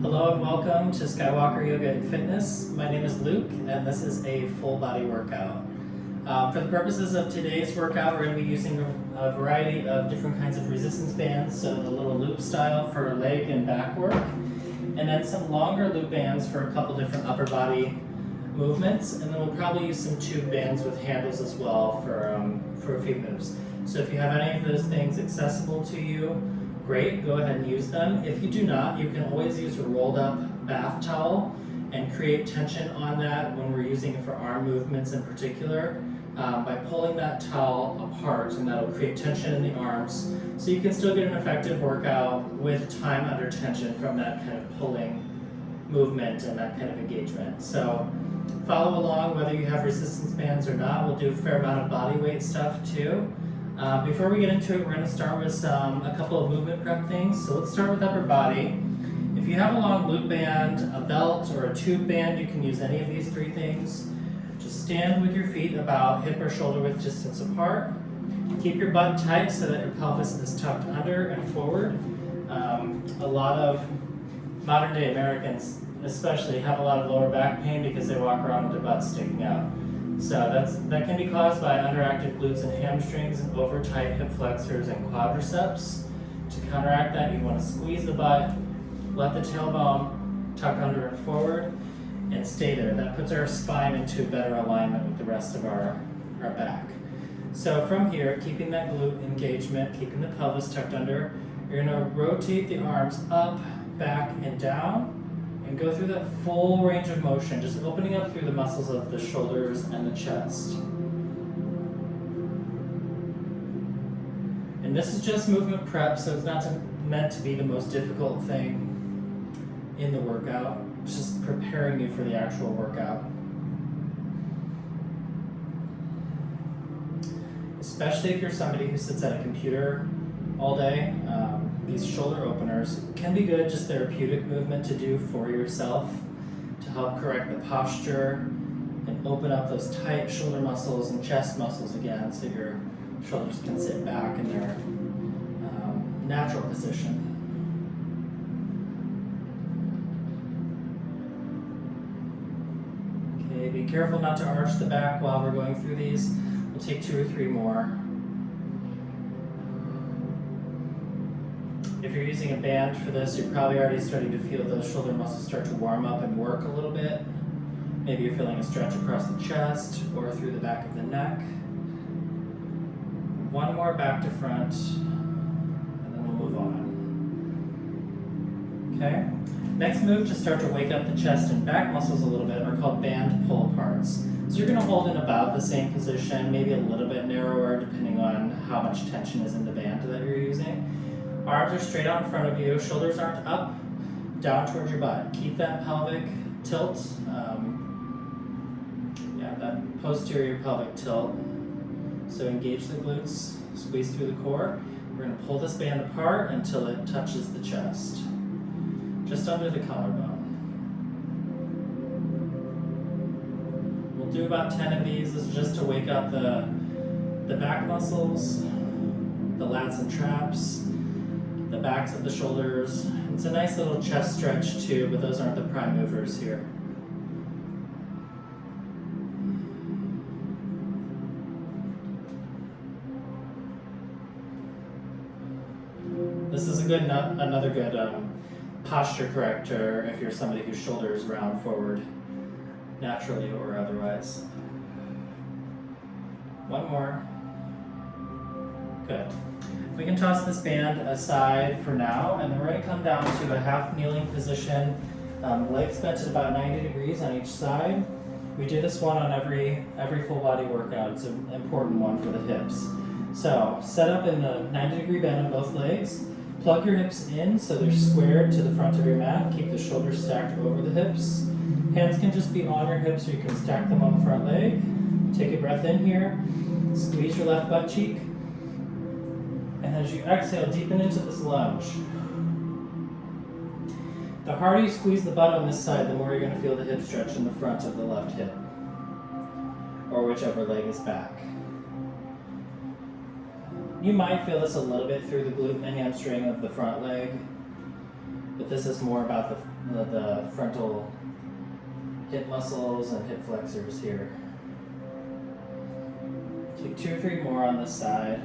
Hello and welcome to Skywalker Yoga and Fitness. My name is Luke and this is a full body workout. For the purposes of today's workout, we're going to be using a variety of different kinds of resistance bands, so the little loop style for leg and back work, and then some longer loop bands for a couple different upper body movements, and then we'll probably use some tube bands with handles as well for a few moves. So if you have any of those things accessible to you, great, go ahead and use them. If you do not, you can always use a rolled up bath towel and create tension on that when we're using it for arm movements in particular by pulling that towel apart, and that'll create tension in the arms. So you can still get an effective workout with time under tension from that kind of pulling movement and that kind of engagement. So follow along whether you have resistance bands or not. We'll do a fair amount of body weight stuff too. Before we get into it, we're going to start with a couple of movement prep things. So let's start with upper body. If you have a long loop band, a belt, or a tube band, you can use any of these three things. Just stand with your feet about hip or shoulder width distance apart. Keep your butt tight so that your pelvis is tucked under and forward. A lot of modern day Americans especially have a lot of lower back pain because they walk around with their butts sticking out. So that can be caused by underactive glutes and hamstrings and over tight hip flexors and quadriceps. To counteract that, you want to squeeze the butt, let the tailbone tuck under and forward, and stay there. That puts our spine into better alignment with the rest of our back. So from here, keeping that glute engagement, keeping the pelvis tucked under, you're going to rotate the arms up, back, and down, and go through that full range of motion, just opening up through the muscles of the shoulders and the chest. And this is just movement prep, so it's not meant to be the most difficult thing in the workout. It's just preparing you for the actual workout. Especially if you're somebody who sits at a computer all day, these shoulder openers can be good, just therapeutic movement to do for yourself to help correct the posture and open up those tight shoulder muscles and chest muscles again so your shoulders can sit back in their natural position. Okay, be careful not to arch the back while we're going through these. We'll take 2 or 3 more. If you're using a band for this, you're probably already starting to feel those shoulder muscles start to warm up and work a little bit. Maybe you're feeling a stretch across the chest or through the back of the neck. 1 more back to front, and then we'll move on. Okay? Next move to start to wake up the chest and back muscles a little bit are called band pull aparts. So you're going to hold in about the same position, maybe a little bit narrower depending on how much tension is in the band that you're using. Arms are straight out in front of you, shoulders aren't up, down towards your butt. Keep that pelvic tilt, that posterior pelvic tilt. So engage the glutes, squeeze through the core. We're going to pull this band apart until it touches the chest, just under the collarbone. We'll do about 10 of these. This is just to wake up the back muscles, the lats and traps, the backs of the shoulders. It's a nice little chest stretch too, but those aren't the prime movers here. This is another good posture corrector if you're somebody whose shoulders round forward naturally or otherwise. 1 more. Good. We can toss this band aside for now, and then we're going to come down to a half kneeling position, legs bent at about 90 degrees on each side. We do this one on every full body workout. It's an important one for the hips. So set up in the 90-degree bend on both legs. Plug your hips in so they're squared to the front of your mat. Keep the shoulders stacked over the hips. Hands can just be on your hips, or you can stack them on the front leg. Take a breath in here. Squeeze your left butt cheek. And as you exhale, deepen into this lunge. The harder you squeeze the butt on this side, the more you're going to feel the hip stretch in the front of the left hip, or whichever leg is back. You might feel this a little bit through the glute and the hamstring of the front leg. but this is more about the frontal hip muscles and hip flexors here. Take 2 or 3 more on this side.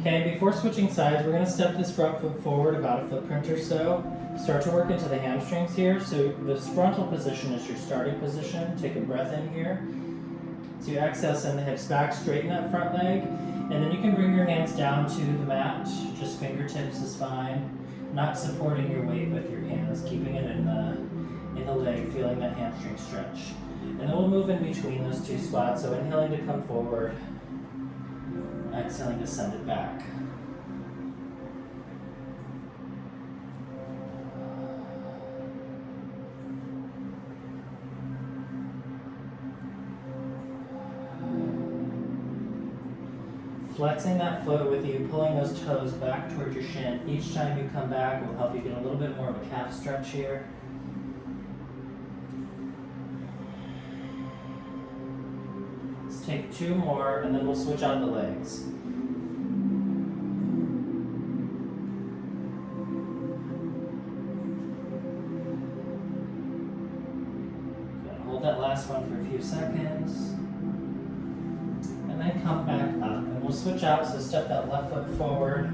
Okay, before switching sides, we're going to step this front foot forward about a footprint or so. Start to work into the hamstrings here. So this frontal position is your starting position. Take a breath in here. So you exhale, send the hips back, straighten that front leg, and then you can bring your hands down to the mat. Just fingertips is fine. Not supporting your weight with your hands, keeping it in the leg, feeling that hamstring stretch. And then we'll move in between those 2 squats. So inhaling to come forward, exhaling to send it back. Flexing that foot with you, pulling those toes back towards your shin. Each time you come back will help you get a little bit more of a calf stretch here. Let's take 2 more and then we'll switch out the legs. Good. Hold that last one for a few seconds. And then come back up. And we'll switch out, so step that left foot forward.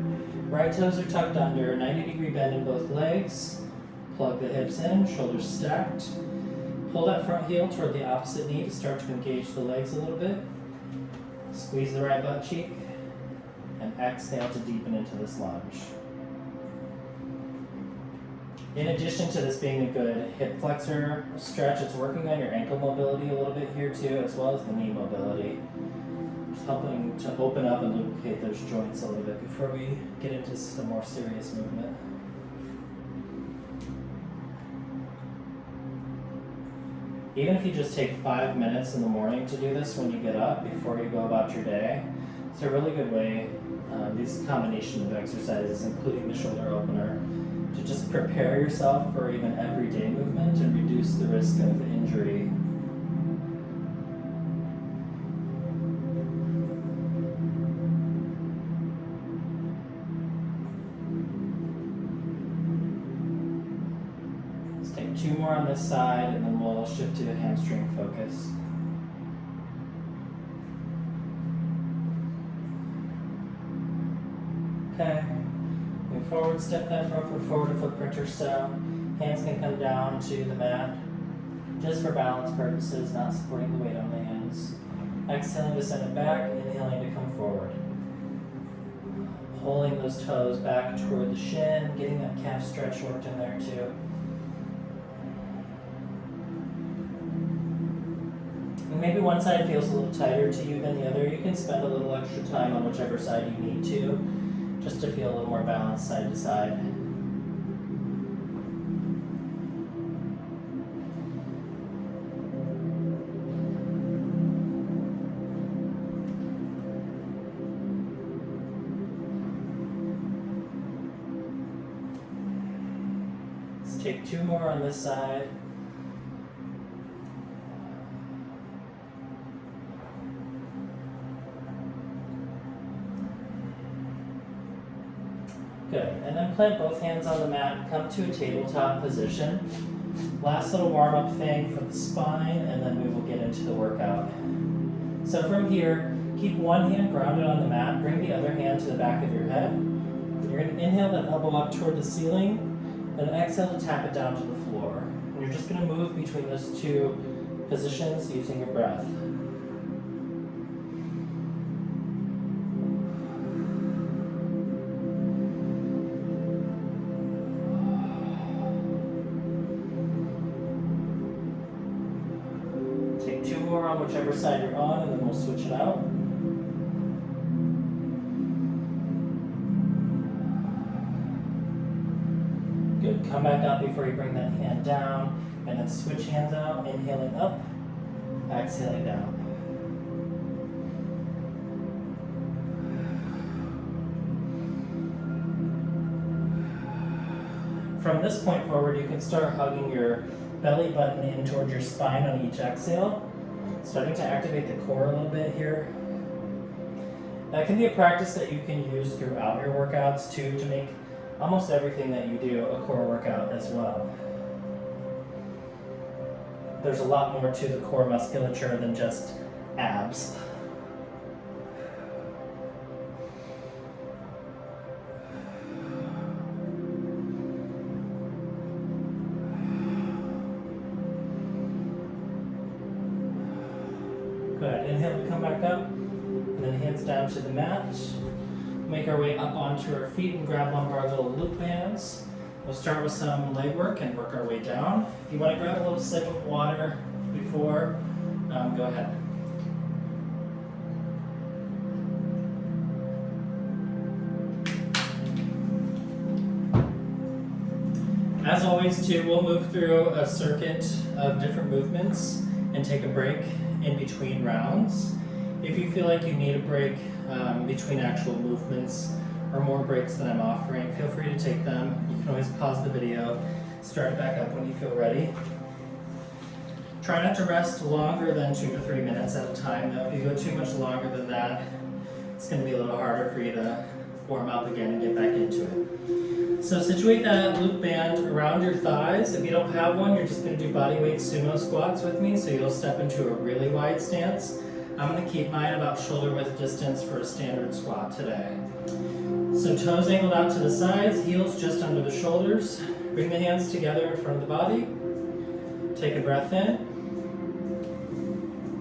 Right toes are tucked under, 90-degree bend in both legs. Plug the hips in, shoulders stacked. Pull that front heel toward the opposite knee to start to engage the legs a little bit. Squeeze the right butt cheek. And exhale to deepen into this lunge. In addition to this being a good hip flexor stretch, it's working on your ankle mobility a little bit here too, as well as the knee mobility. Just helping to open up and lubricate those joints a little bit before we get into some more serious movement. Even if you just take 5 minutes in the morning to do this when you get up before you go about your day, it's a really good way, this combination of exercises, including the shoulder opener, to just prepare yourself for even everyday movement and reduce the risk of injury. Let's take 2 more on this side and then we'll shift to a hamstring focus. Okay. Move forward, step that front foot forward a footprint or so. Hands can come down to the mat, just for balance purposes, not supporting the weight on the hands. Exhaling to send it back, inhaling to come forward. Pulling those toes back toward the shin, getting that calf stretch worked in there too. And maybe one side feels a little tighter to you than the other. You can spend a little extra time on whichever side you need to, just to feel a little more balanced side to side. Let's take 2 more on this side. Good, and then plant both hands on the mat, come to a tabletop position. Last little warm-up thing for the spine, and then we will get into the workout. So from here, keep one hand grounded on the mat, bring the other hand to the back of your head. You're going to inhale that elbow up toward the ceiling, then exhale to tap it down to the floor. And you're just going to move between those 2 positions using your breath. On whichever side you're on, and then we'll switch it out. Good, come back up before you bring that hand down, and then switch hands out, inhaling up, exhaling down. From this point forward, you can start hugging your belly button in towards your spine on each exhale. Starting to activate the core a little bit here. That can be a practice that you can use throughout your workouts too, to make almost everything that you do a core workout as well. There's a lot more to the core musculature than just abs. Go ahead, inhale to come back up, and then hands down to the mat. Make our way up onto our feet and grab one of our little loop bands. We'll start with some leg work and work our way down. If you want to grab a little sip of water before, go ahead. As always too, we'll move through a circuit of different movements and take a break in between rounds. If you feel like you need a break between actual movements or more breaks than I'm offering, feel free to take them. You can always pause the video, start it back up when you feel ready. Try not to rest longer than 2 to 3 minutes at a time though. If you go too much longer than that, it's going to be a little harder for you to warm up again and get back into it. So situate that loop band around your thighs. If you don't have one, you're just going to do bodyweight sumo squats with me, so you'll step into a really wide stance. I'm going to keep mine about shoulder width distance for a standard squat today. So toes angled out to the sides, heels just under the shoulders. Bring the hands together in front of the body. Take a breath in.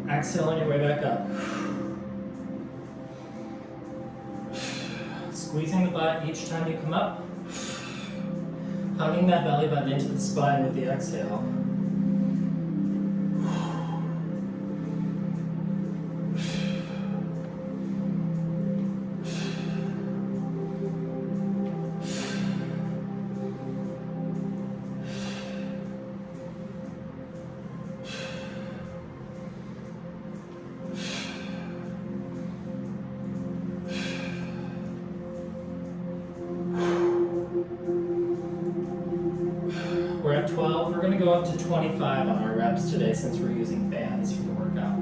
Exhale on your way back up. Squeezing the butt each time you come up. Hugging that belly button into the spine with the exhale. We're at 12. We're going to go up to 25 on our reps today since we're using bands for the workout.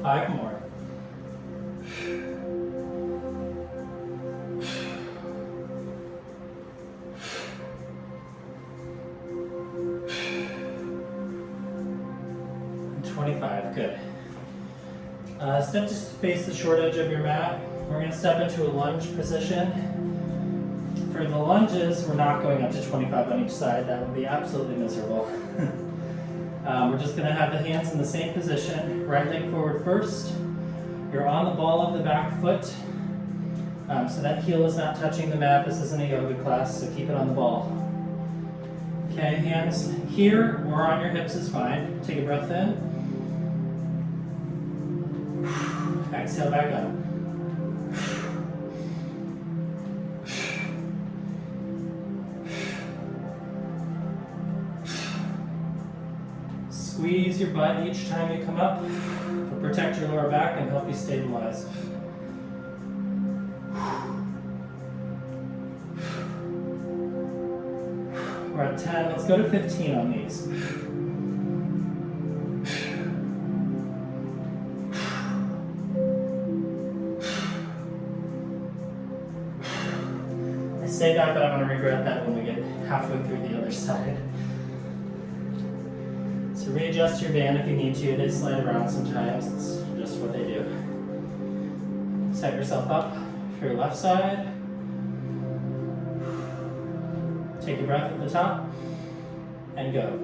Five more. Good. Step to face the short edge of your mat. We're going to step into a lunge position. For the lunges, we're not going up to 25 on each side. That would be absolutely miserable. We're just going to have the hands in the same position. Right leg forward first. You're on the ball of the back foot. So that heel is not touching the mat. This isn't a yoga class, so keep it on the ball. Okay, hands here or on your hips is fine. Take a breath in. Exhale back up. Squeeze your butt each time you come up to protect your lower back and help you stabilize. We're at 10. Let's go to 15 on these. Say that, but I'm going to regret that when we get halfway through the other side. So readjust your band if you need to. They slide around sometimes. It's just what they do. Set yourself up for your left side. Take a breath at the top and go.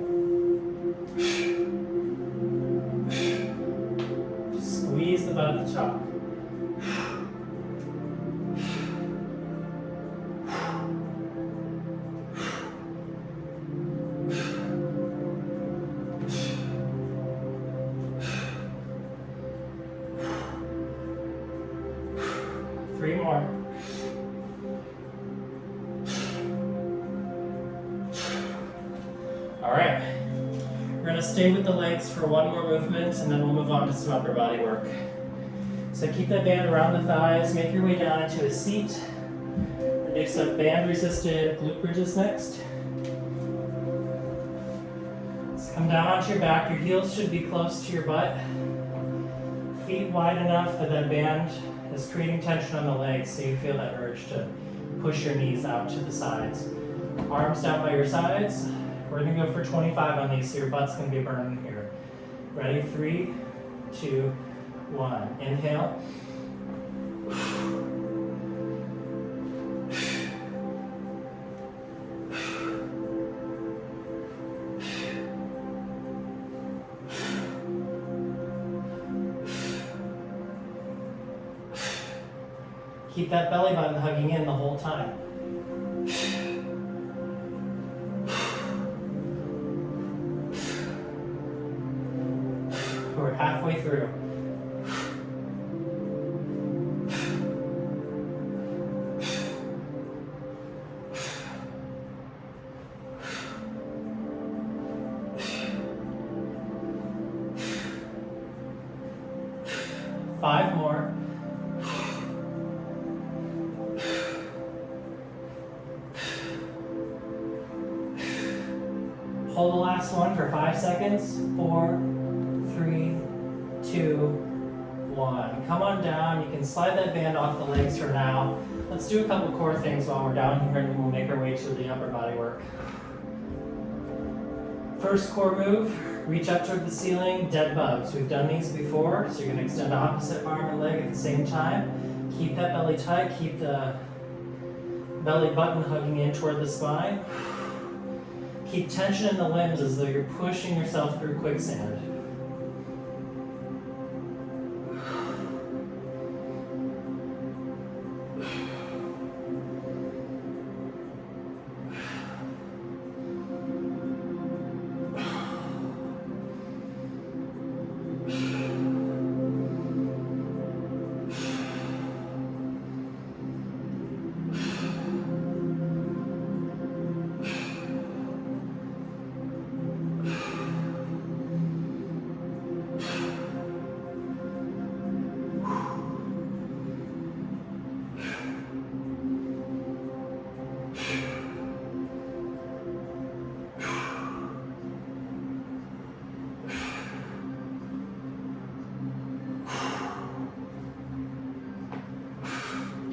Squeeze the butt at the top. Three more. All right. We're going to stay with the legs for one more movement, and then we'll move on to some upper body work. So keep that band around the thighs, make your way down into a seat. We'll do some band-resisted glute bridges next. So come down onto your back, your heels should be close to your butt. Feet wide enough that that band is creating tension on the legs, so you feel that urge to push your knees out to the sides. Arms down by your sides. We're going to go for 25 on these, so your butt's going to be burning here. Ready? 3, 2, 1. Inhale. Keep that belly button hugging in the whole time. We're halfway through. Five more. Hold the last one for 5 seconds. 4, 3, 2, 1. Come on down. You can slide that band off the legs for now. Let's do a couple core things while we're down here, and then we'll make our way to the upper body work. First core move, reach up toward the ceiling, dead bugs. We've done these before, so you're going to extend the opposite arm and leg at the same time. Keep that belly tight, keep the belly button hugging in toward the spine. Keep tension in the limbs as though you're pushing yourself through quicksand.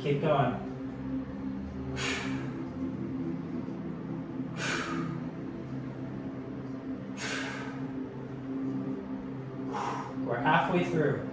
Keep going. We're halfway through.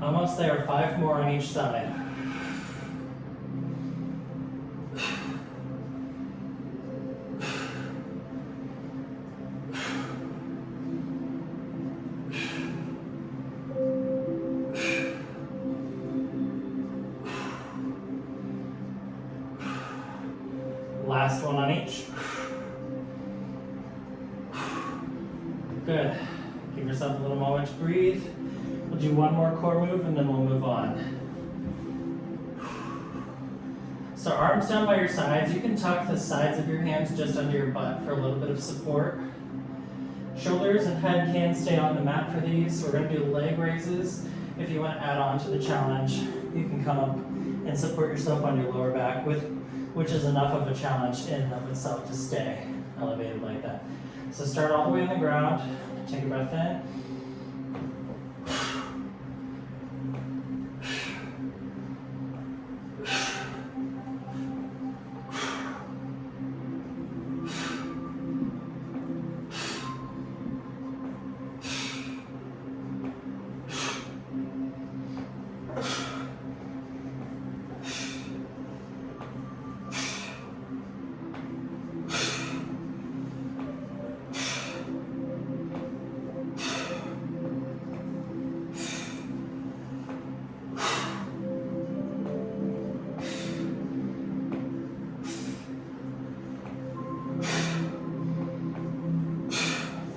Almost there, 5 more on each side. Last one on each. Good. Give yourself a little moment to breathe. We'll do one more core move and then we'll move on. So arms down by your sides. You can tuck the sides of your hands just under your butt for a little bit of support. Shoulders and head can stay on the mat for these. We're going to do leg raises. If you want to add on to the challenge, you can come up and support yourself on your lower back, which is enough of a challenge in and of itself to stay elevated like that. So start all the way on the ground. Take a breath in.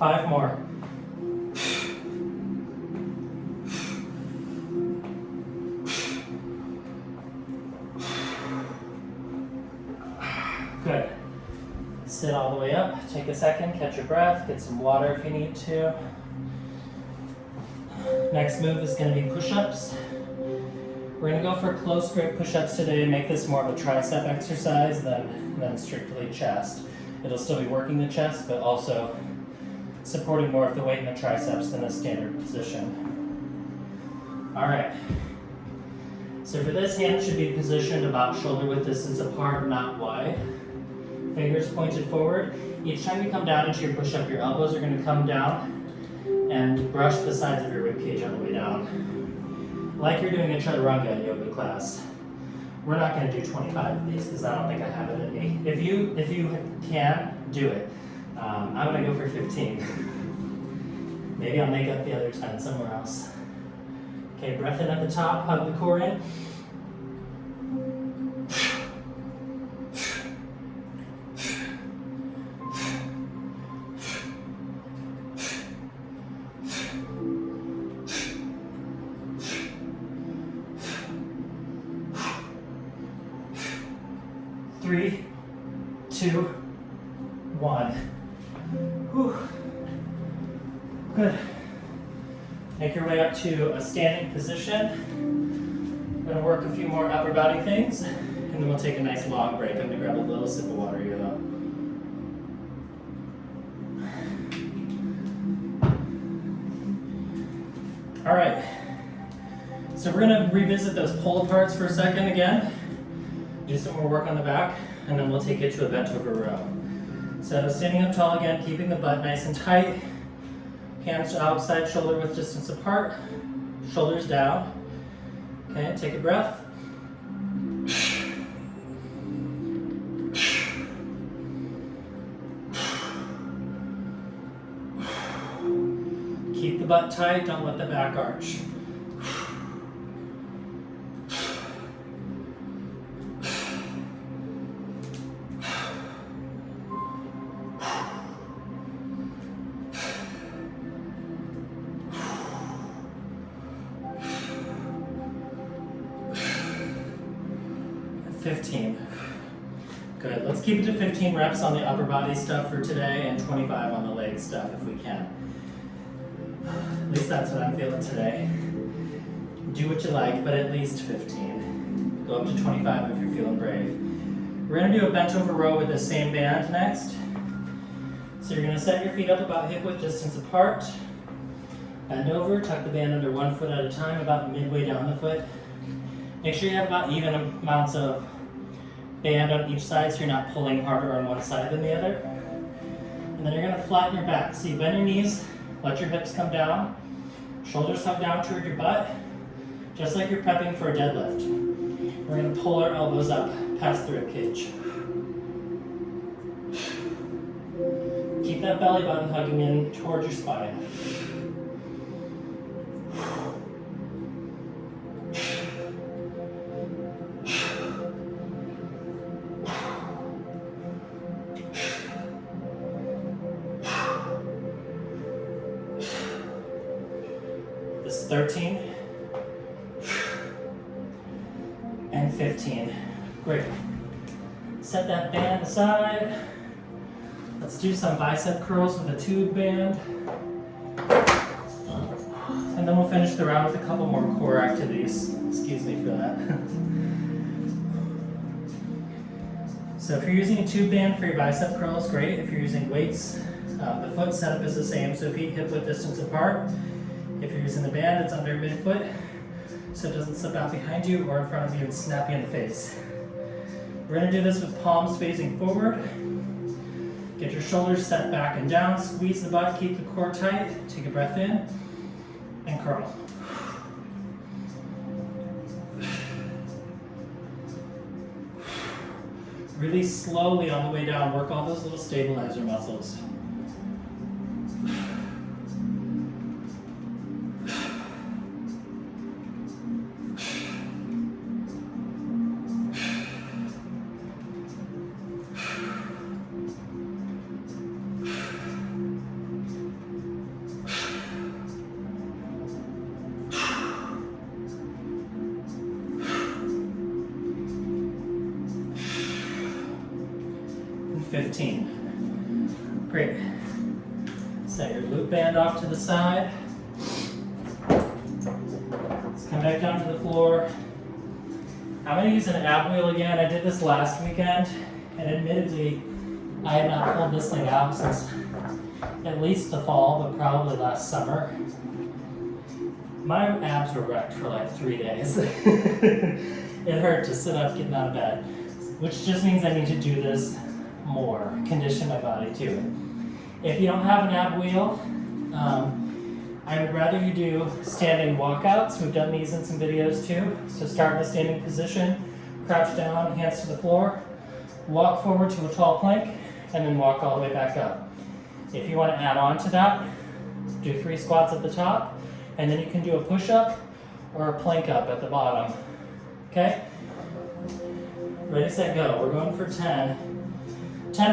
5 more. Good. Sit all the way up. Take a second, catch your breath, get some water if you need to. Next move is going to be push-ups. We're going to go for close grip push-ups today. Make this more of a tricep exercise than strictly chest. It'll still be working the chest, but also supporting more of the weight in the triceps than a standard position. All right. So for this, hand should be positioned about shoulder width distance apart, not wide. Fingers pointed forward. Each time you come down into your push-up, your elbows are going to come down and brush the sides of your rib cage on the way down. Like you're doing a chaturanga in yoga class. We're not going to do 25 of these because I don't think I have it in me. If you can, do it. I'm going to go for 15. Maybe I'll make up the other 10 somewhere else. Okay, breath in at the top, hug the core in. Three, two, one. Whew. Good. Make your way up to a standing position. We're gonna work a few more upper body things, and then we'll take a nice long break. I'm gonna grab a little sip of water here though. All right, so we're gonna revisit those pull aparts for a second again. Do some more work on the back, and then we'll take it to a bent over row. So standing up tall again, keeping the butt nice and tight. Hands outside shoulder width distance apart. Shoulders down. Okay, take a breath. Keep the butt tight, don't let the back arch. Good. Let's keep it to 15 reps on the upper body stuff for today and 25 on the leg stuff if we can. At least that's what I'm feeling today. Do what you like, but at least 15. Go up to 25 if you're feeling brave. We're going to do a bent over row with the same band next. So you're going to set your feet up about hip width distance apart. Bend over, tuck the band under one foot at a time, about midway down the foot. Make sure you have about even amounts of band on each side so you're not pulling harder on one side than the other. And then you're going to flatten your back. So you bend your knees, let your hips come down, shoulders hug down toward your butt, just like you're prepping for a deadlift. We're going to pull our elbows up past the rib cage. Keep that belly button hugging in towards your spine. This is 13 and 15. Great. Set that band aside. Let's do some bicep curls with a tube band. And then we'll finish the round with a couple more core activities. Excuse me for that. So if you're using a tube band for your bicep curls, great. If you're using weights, the foot setup is the same, so feet hip width distance apart. If you're using the band, it's under midfoot, so it doesn't slip out behind you or in front of you and snap you in the face. We're going to do this with palms facing forward. Get your shoulders set back and down, squeeze the butt, keep the core tight, take a breath in, and curl. Really slowly on the way down, work all those little stabilizer muscles. 15. Great. Set your glute band off to the side. Let's come back down to the floor. I'm going to use an ab wheel again. I did this last weekend, and admittedly, I had not pulled this thing out since at least the fall, but probably last summer. My abs were wrecked for like 3 days. It hurt to sit up getting out of bed, which just means I need to do this more, condition my body to it. If you don't have an ab wheel, I would rather you do standing walkouts. We've done these in some videos too. So start in a standing position, crouch down, hands to the floor, walk forward to a tall plank, and then walk all the way back up. If you want to add on to that, do 3 squats at the top, and then you can do a push-up or a plank up at the bottom. Okay? Ready, set, go. We're going for 10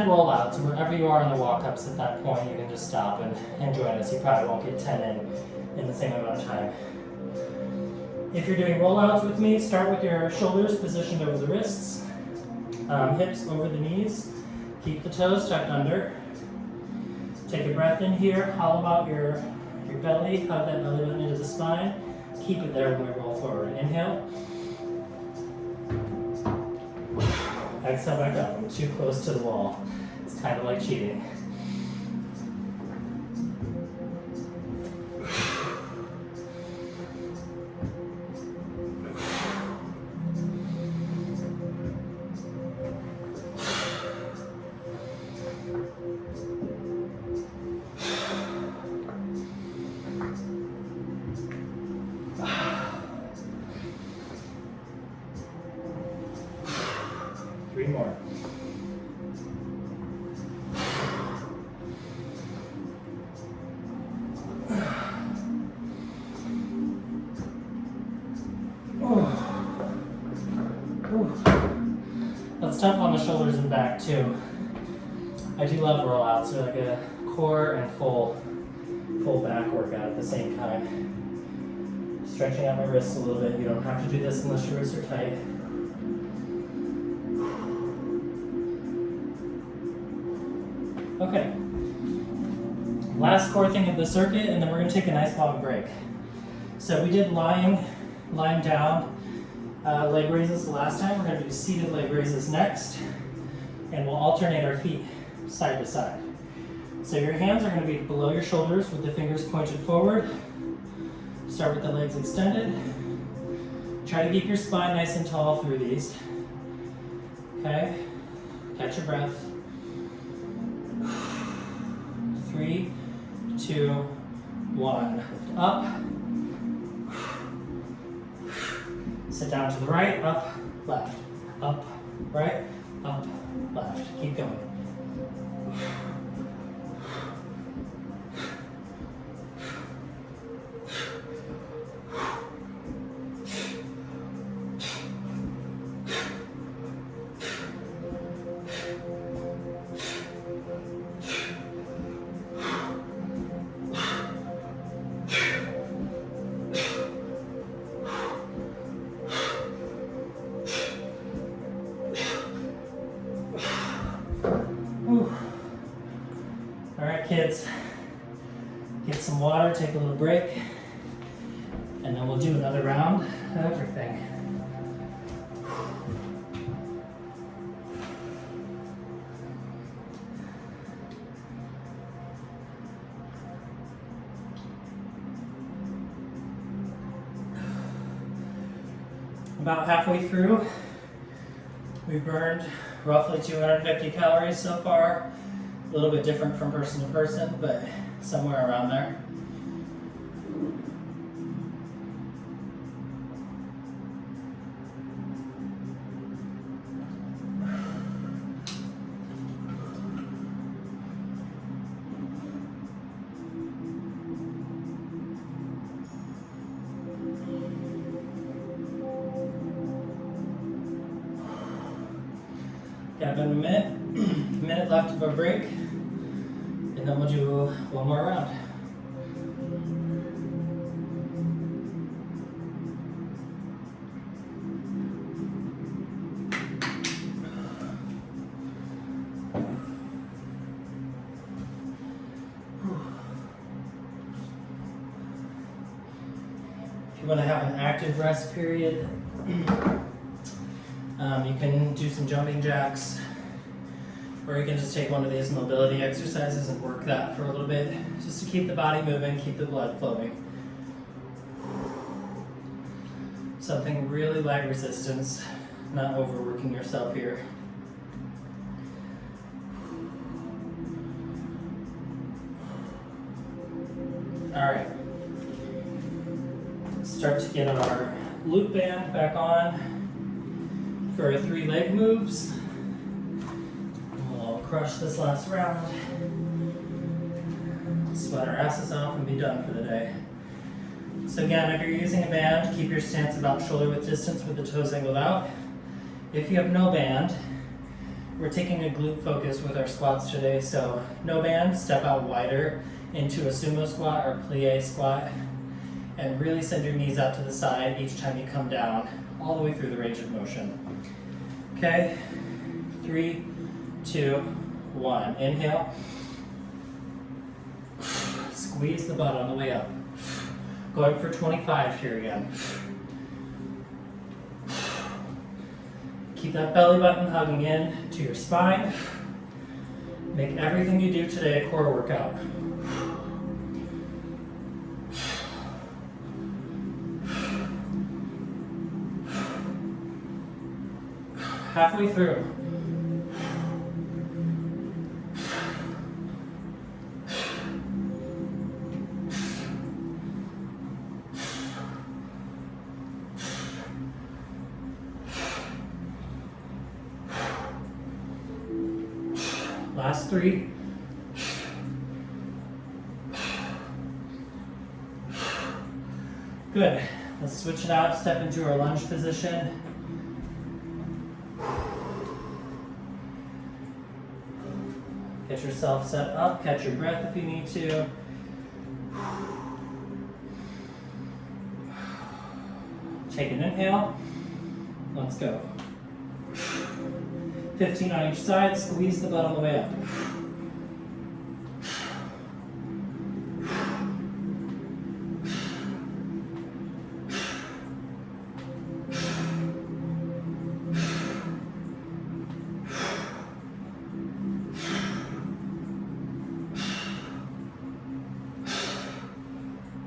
rollouts. Wherever you are in the walk-ups at that point, you can just stop and join us. You probably won't get 10 in the same amount of time. If you're doing rollouts with me, start with your shoulders positioned over the wrists, hips over the knees. Keep the toes tucked under. Take a breath in here, hollow out your belly, hug that belly button into the spine. Keep it there when we roll forward. Inhale. Exhale back up. I'm too close to the wall. It's kind of like cheating. Three more. That's tough on the shoulders and back too. I do love rollouts. They're like a core and full back workout at the same time. Stretching out my wrists a little bit. You don't have to do this unless your wrists are tight. Okay, last core thing of the circuit, and then we're going to take a nice long break. So we did lying down leg raises the last time. We're going to do seated leg raises next, and we'll alternate our feet side to side. So your hands are going to be below your shoulders with the fingers pointed forward. Start with the legs extended. Try to keep your spine nice and tall through these. Okay, catch your breath. 3, 2, 1. Lift up. Sit down to the right, up, left, up, right, up, left. Keep going. All right, kids, get some water, take a little break, and then we'll do another round of everything. About halfway through, we've burned roughly 250 calories so far. A little bit different from person to person, but somewhere around there. Got about a minute left of our break, and then we'll do one more round. want to have an active rest period, you can do some jumping jacks, or you can just take one of these mobility exercises and work that for a little bit, just to keep the body moving, keep the blood flowing. Something really light resistance, not overworking yourself here. All right, start to get our glute band back on for our 3 leg moves. We'll crush this last round, sweat our asses off, and be done for the day. So again, if you're using a band, keep your stance about shoulder width distance with the toes angled out. If you have no band, we're taking a glute focus with our squats today, so no band, step out wider into a sumo squat or plie squat, and really send your knees out to the side each time you come down, all the way through the range of motion. Okay, 3, 2, 1. Inhale. Squeeze the butt on the way up. Going for 25 here again. Keep that belly button hugging in to your spine. Make everything you do today a core workout. Halfway through. Last 3. Good. Let's switch it out, step into our lunge position. Get yourself set up, catch your breath if you need to. Take an inhale. Let's go. 15 on each side, squeeze the butt on the way up.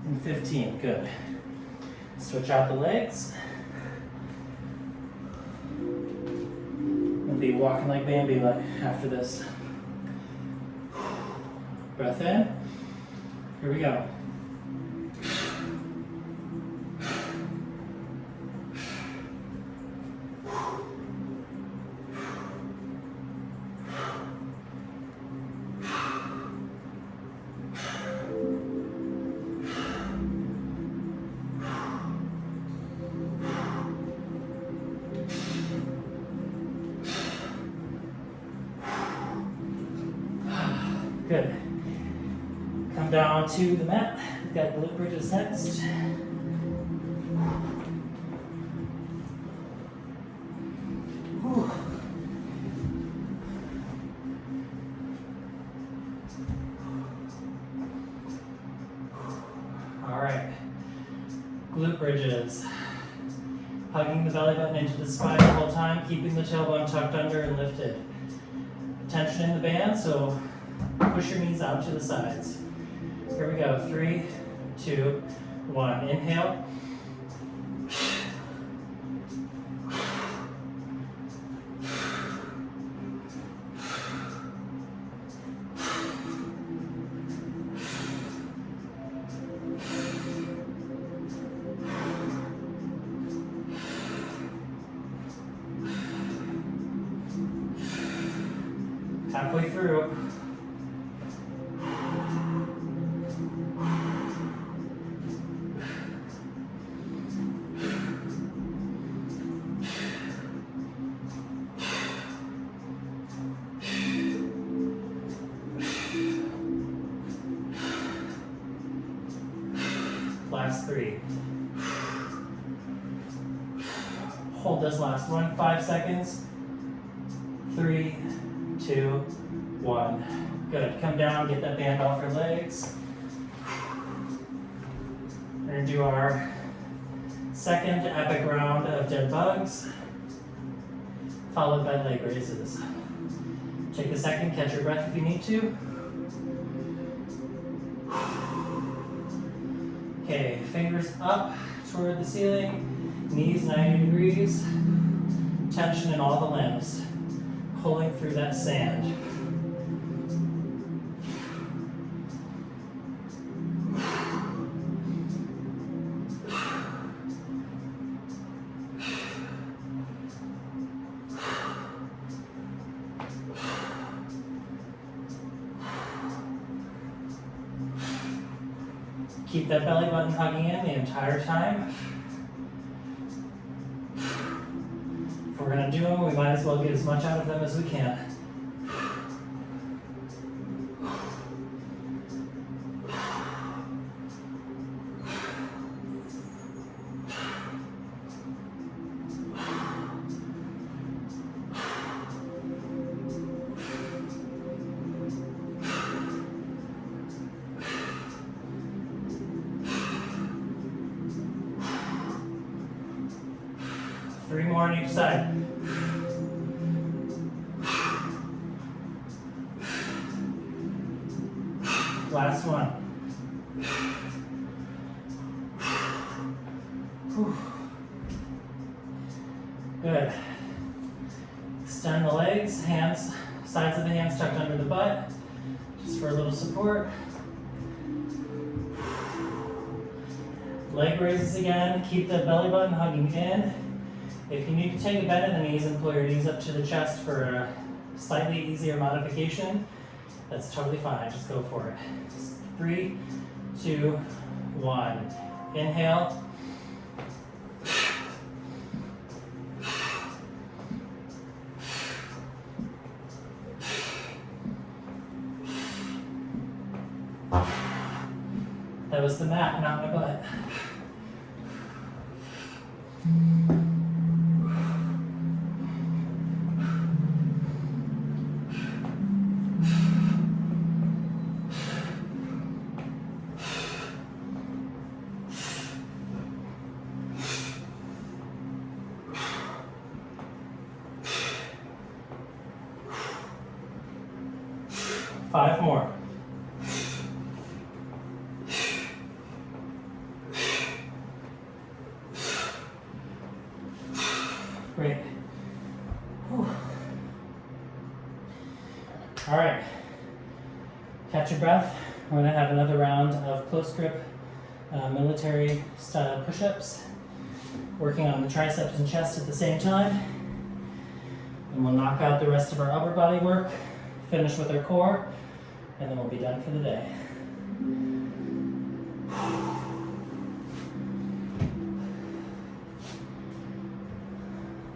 And 15, good. Switch out the legs. Be walking like Bambi after this. Breath in. Here we go. Good. Come down to the mat. We've got glute bridges next. Whew. All right. Glute bridges. Hugging the belly button into the spine the whole time, keeping the tailbone tucked under and lifted. Tension in the band, so push your knees out to the sides. Here we go. 3, 2, 1. Inhale. Halfway through. Last 3. Hold this last one, 5 seconds. 3, 2, 1. Good. Come down, get that band off your legs. We're going to do our Second epic round of dead bugs, followed by leg raises. Take a second, catch your breath if you need to. Okay, fingers up toward the ceiling, knees 90 degrees, tension in all the limbs, pulling through that sand. Keep that belly button hugging in the entire time. If we're going to do them, we might as well get as much out of them as we can. Three more on each side. Last one. Whew. Good. Extend the legs, hands, sides of the hands tucked under the butt, just for a little support. Leg raises again. Keep the belly button hugging in. If you need to take a bend in the knees and pull your knees up to the chest for a slightly easier modification, that's totally fine. Just go for it. 3, 2, 1. Inhale. That was the mat, not my butt. Five more. Great. Whew. All right. Catch your breath. We're going to have another round of close grip military style push-ups, working on the triceps and chest at the same time. And we'll knock out the rest of our upper body work, finish with our core, and then we'll be done for the day.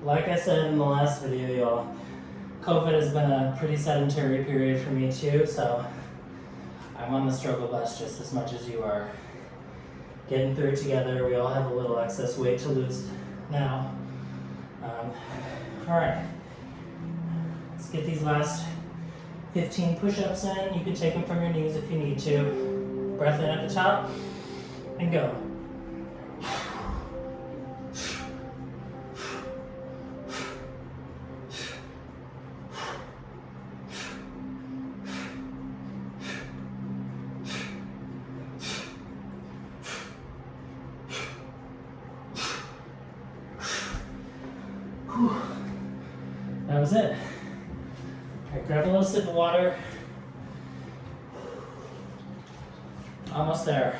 Like I said in the last video, y'all, COVID has been a pretty sedentary period for me too, so I'm on the struggle bus just as much as you are. Getting through it together. We all have a little excess weight to lose now. All right, let's get these last 15 push-ups in. You can take them from your knees if you need to. Breath in at the top, and go. That was it. All right, grab a little sip of water. Almost there.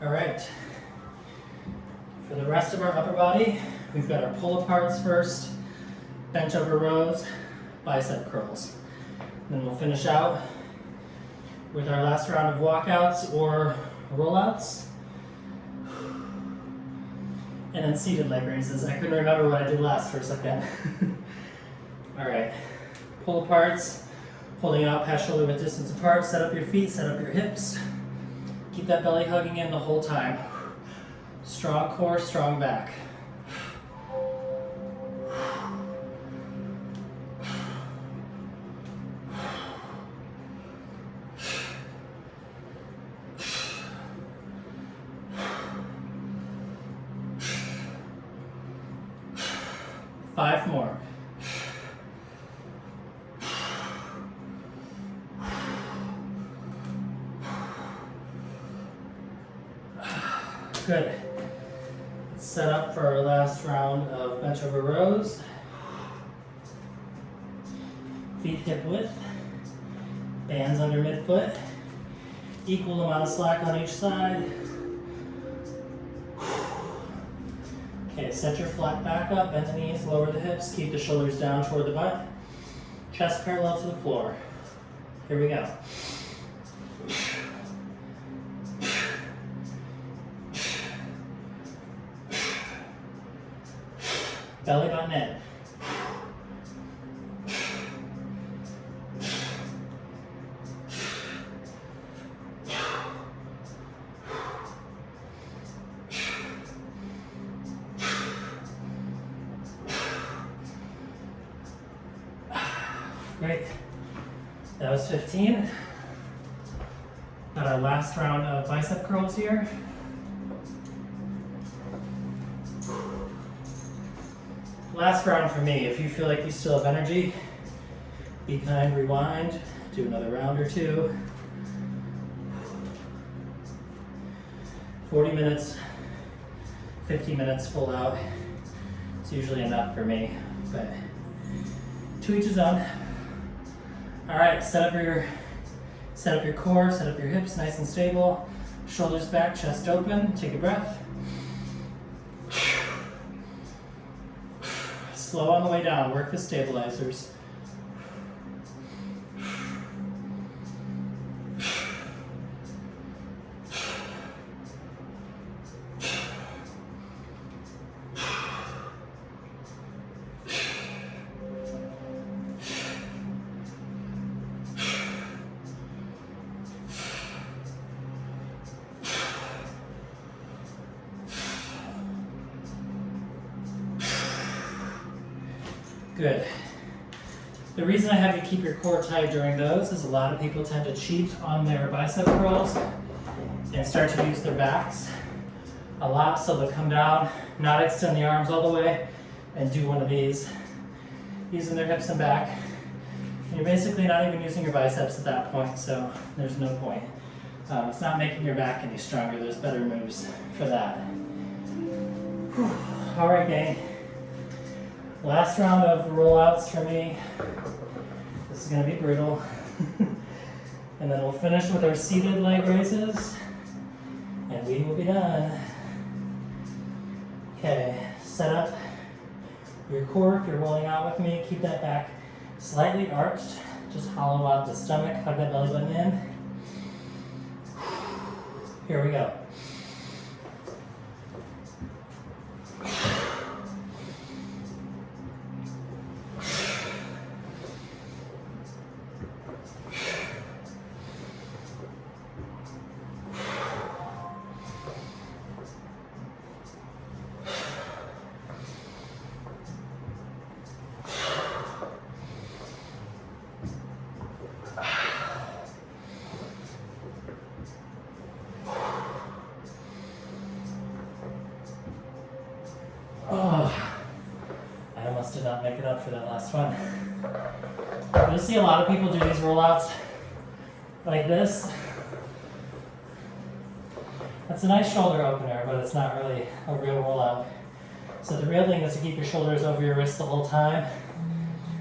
All right. For the rest of our upper body, we've got our pull aparts first, bench over rows, bicep curls. Then we'll finish out with our last round of walkouts or rollouts. And then seated leg raises. I couldn't remember what I did last for a second. All right, pull aparts, holding out past shoulder width distance apart. Set up your feet, set up your hips. Keep that belly hugging in the whole time. Strong core, strong back. Five more. Good. Let's set up for our last round of bench over rows. Feet hip width. Bands under midfoot. Equal amount of slack on each side. Okay, set your flat back up, bend the knees, lower the hips, keep the shoulders down toward the butt. Chest parallel to the floor. Here we go. Belly button in. Great. That was 15. Got our last round of bicep curls here. Last round for me. If you feel like you still have energy, be kind, rewind, do another round or two. 40 minutes, 50 minutes full out. It's usually enough for me, but to each his own. All right, set up your core, set up your hips nice and stable. Shoulders back, chest open. Take a breath. Slow on the way down, work the stabilizers. Good. The reason I have you keep your core tight during those is a lot of people tend to cheat on their bicep curls and start to use their backs a lot, so they'll come down, not extend the arms all the way, and do one of these, using their hips and back. And you're basically not even using your biceps at that point, so there's no point. It's not making your back any stronger. There's better moves for that. Whew. All right, gang. Last round of rollouts for me. This is going to be brutal. And then we'll finish with our seated leg raises, and we will be done. Okay, set up your core. If you're rolling out with me, keep that back slightly arched. Just hollow out the stomach, hug that belly button in. Here we go. Did not make it up for that last one. You'll see a lot of people do these rollouts like this. That's a nice shoulder opener, but it's not really a real rollout. So the real thing is to keep your shoulders over your wrists the whole time.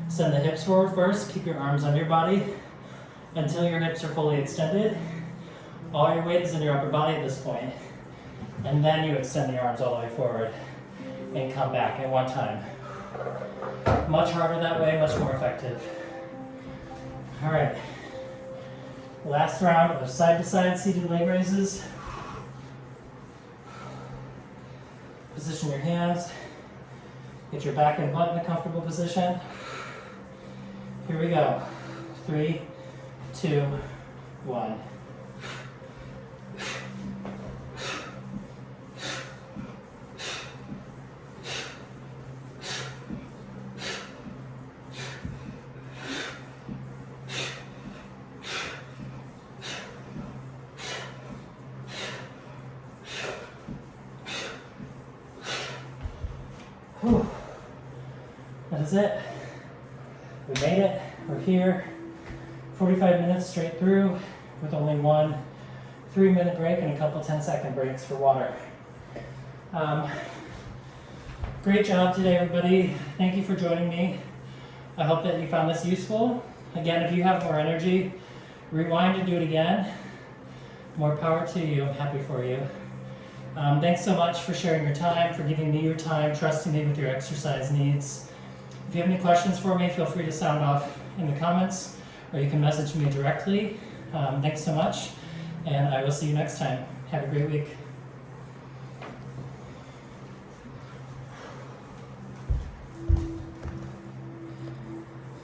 Send the hips forward first, keep your arms under your body until your hips are fully extended. All your weight is in your upper body at this point. And then you extend the arms all the way forward and come back at one time. Much harder that way, much more effective. All right. Last round of side-to-side seated leg raises. Position your hands. Get your back and butt in a comfortable position. Here we go. 3, 2, 1. is it. We made it. We're here. 45 minutes straight through with only one 3-minute break and a couple 10-second breaks for water. Great job today, everybody. Thank you for joining me. I hope that you found this useful. Again, if you have more energy, rewind and do it again. More power to you. I'm happy for you. Thanks so much for sharing your time, for giving me your time, trusting me with your exercise needs. If you have any questions for me, feel free to sound off in the comments, or you can message me directly. Thanks so much, and I will see you next time. Have a great week.